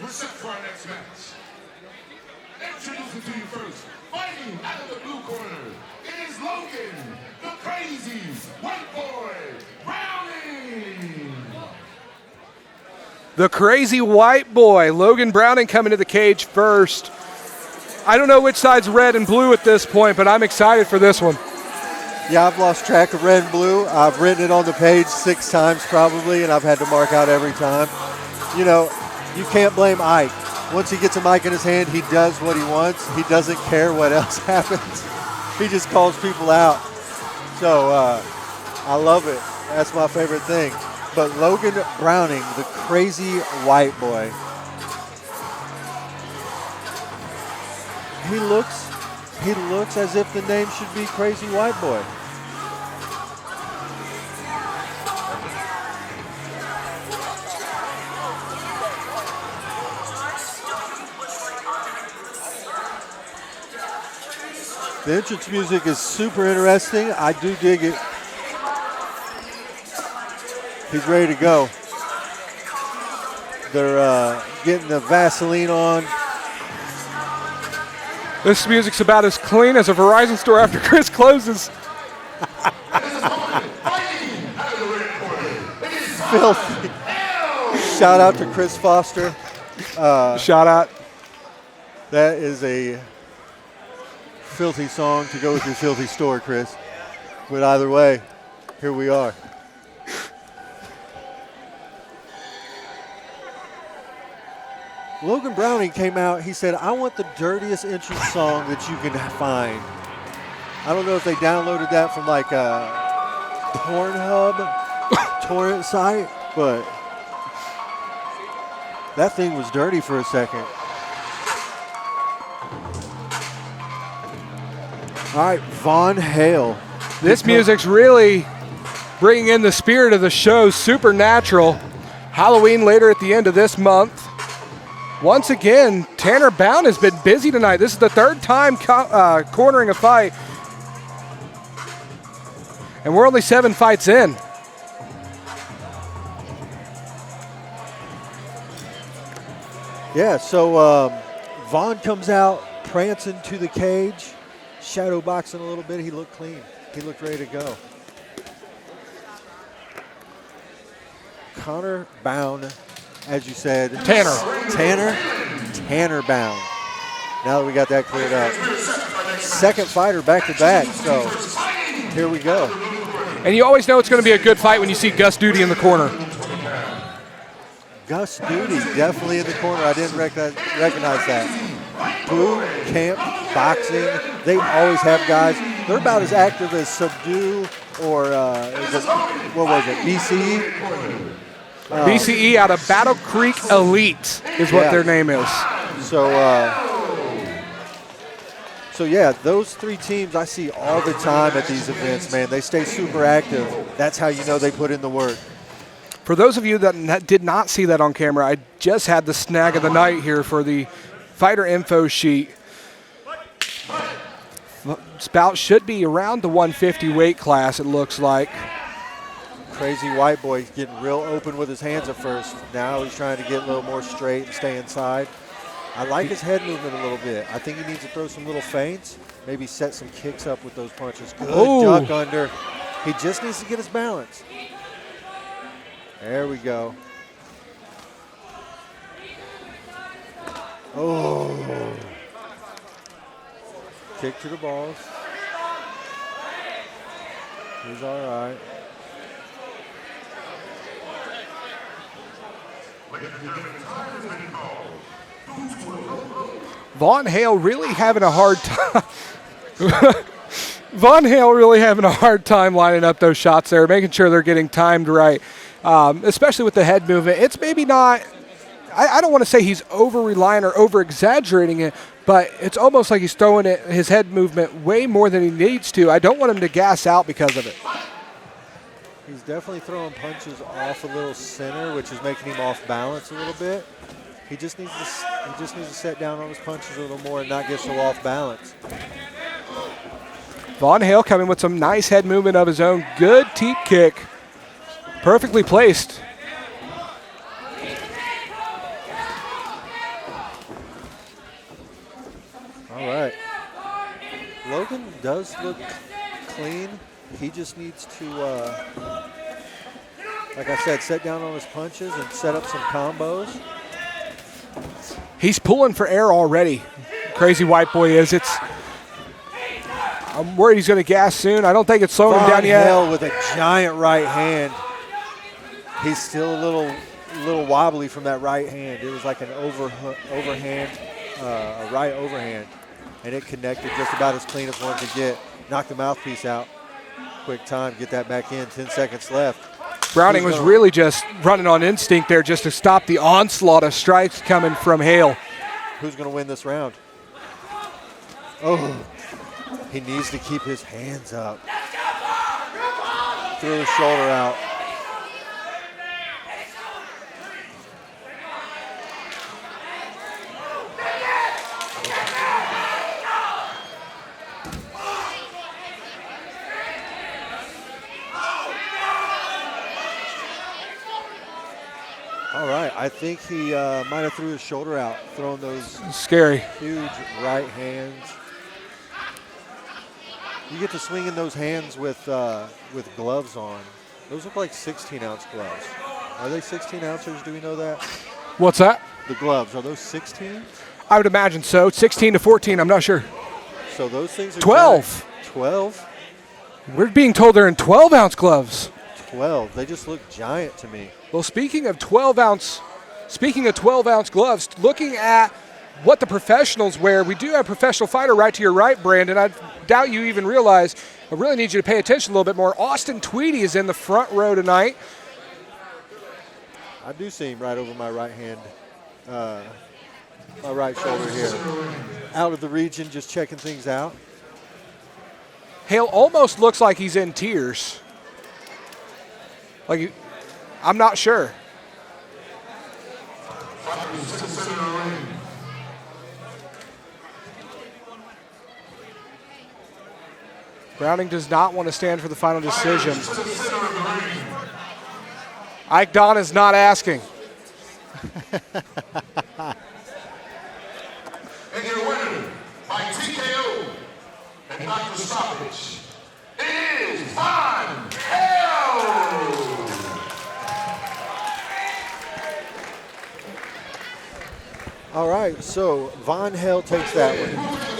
we're set for our next match. Introducing to you first, fighting out of the blue corner, it is Logan, the crazy white boy, Browning. The crazy white boy, Logan Browning, coming to the cage first. I don't know which side's red and blue at this point, but I'm excited for this one. Yeah, I've lost track of red and blue. I've written it on the page 6 times probably, and I've had to mark out every time. You know, you can't blame Ike. Once he gets a mic in his hand, he does what he wants. He doesn't care what else happens. He just calls people out. So I love it. That's my favorite thing. But Logan Browning, the crazy white boy, he looks as if the name should be Crazy White Boy. The entrance music is super interesting. I do dig it. He's ready to go. They're getting the Vaseline on. This music's about as clean as a Verizon store after Chris closes. Filthy. Shout out to Chris Foster. Shout out. That is a filthy song to go with your filthy store, Chris. But either way, here we are. Logan Browning came out, he said, I want the dirtiest entrance song that you can find. I don't know if they downloaded that from like a Pornhub torrent site, but that thing was dirty for a second. All right, Vaughn Hale. This music's really bringing in the spirit of the show, Supernatural. Halloween later at the end of this month. Once again, Tanner Bound has been busy tonight. This is the third time cornering a fight. And we're only 7 fights in. Yeah, so Vaughn comes out, prancing to the cage, shadow boxing a little bit. He looked clean. He looked ready to go. Connor Bound, as you said. Tanner Bound. Now that we got that cleared up. Second fighter back to back, so here we go. And you always know it's going to be a good fight when you see Gus Duty in the corner. Gus Duty definitely in the corner. I didn't recognize that. Boot Camp Boxing, they always have guys. They're about as active as Subdue or what was it, BCE? BCE out of Battle Creek Elite is what their name is. So yeah, those 3 teams I see all the time at these events, man. They stay super active. That's how you know they put in the work. For those of you that did not see that on camera, I just had the snag of the night here for the fighter info sheet. Bout should be around the 150 weight class, it looks like. Crazy white boy getting real open with his hands at first. Now he's trying to get a little more straight and stay inside. I like his head movement a little bit. I think he needs to throw some little feints, maybe set some kicks up with those punches. Good duck under. He just needs to get his balance. There we go. Oh. Kick to the balls. He's all right. Vaughn Hale really having a hard time. Vaughn Hale really having a hard time lining up those shots there, making sure they're getting timed right, especially with the head movement. It's maybe not, I don't want to say he's over-relying or over-exaggerating it, but it's almost like he's throwing his head movement way more than he needs to. I don't want him to gas out because of it. He's definitely throwing punches off a little center, which is making him off balance a little bit. He just needs to set down on his punches a little more and not get so off balance. Vaughn Hale coming with some nice head movement of his own. Good teep kick. Perfectly placed. All right. Logan does look clean. He just needs to, like I said, set down on his punches and set up some combos. He's pulling for air already. Crazy white boy is. I'm worried he's going to gas soon. I don't think it's slowing him down yet. Vaughn Hale with a giant right hand. He's still a little wobbly from that right hand. It was like an overhand, a right overhand, and it connected just about as clean as one could get. Knocked the mouthpiece out. Quick time, get that back in. 10 seconds left. Browning was really just running on instinct there just to stop the onslaught of strikes coming from Hale. Who's going to win this round? Oh, he needs to keep his hands up. Threw his shoulder out. All right, I think he might have threw his shoulder out, throwing those scary huge right hands. You get to swing in those hands with gloves on. Those look like 16-ounce gloves. Are they 16 ounces? Do we know that? What's that? The gloves, are those 16? I would imagine so. 16 to 14, I'm not sure. So those things are 12. 12? We're being told they're in 12-ounce gloves. 12. They just look giant to me. Well, speaking of 12-ounce gloves, looking at what the professionals wear, we do have a professional fighter right to your right, Brandon. I doubt you even realize. I really need you to pay attention a little bit more. Austin Tweedy is in the front row tonight. I do see him right over my right hand, my right shoulder here. Out of the region, just checking things out. Hale almost looks like he's in tears. Like, I'm not sure. Browning does not want to stand for the final decision. Ike Don is not asking. And your winner by TKO and Dr. Stoppage is Vaughn Hale. All right, so Vaughn Hale takes that one.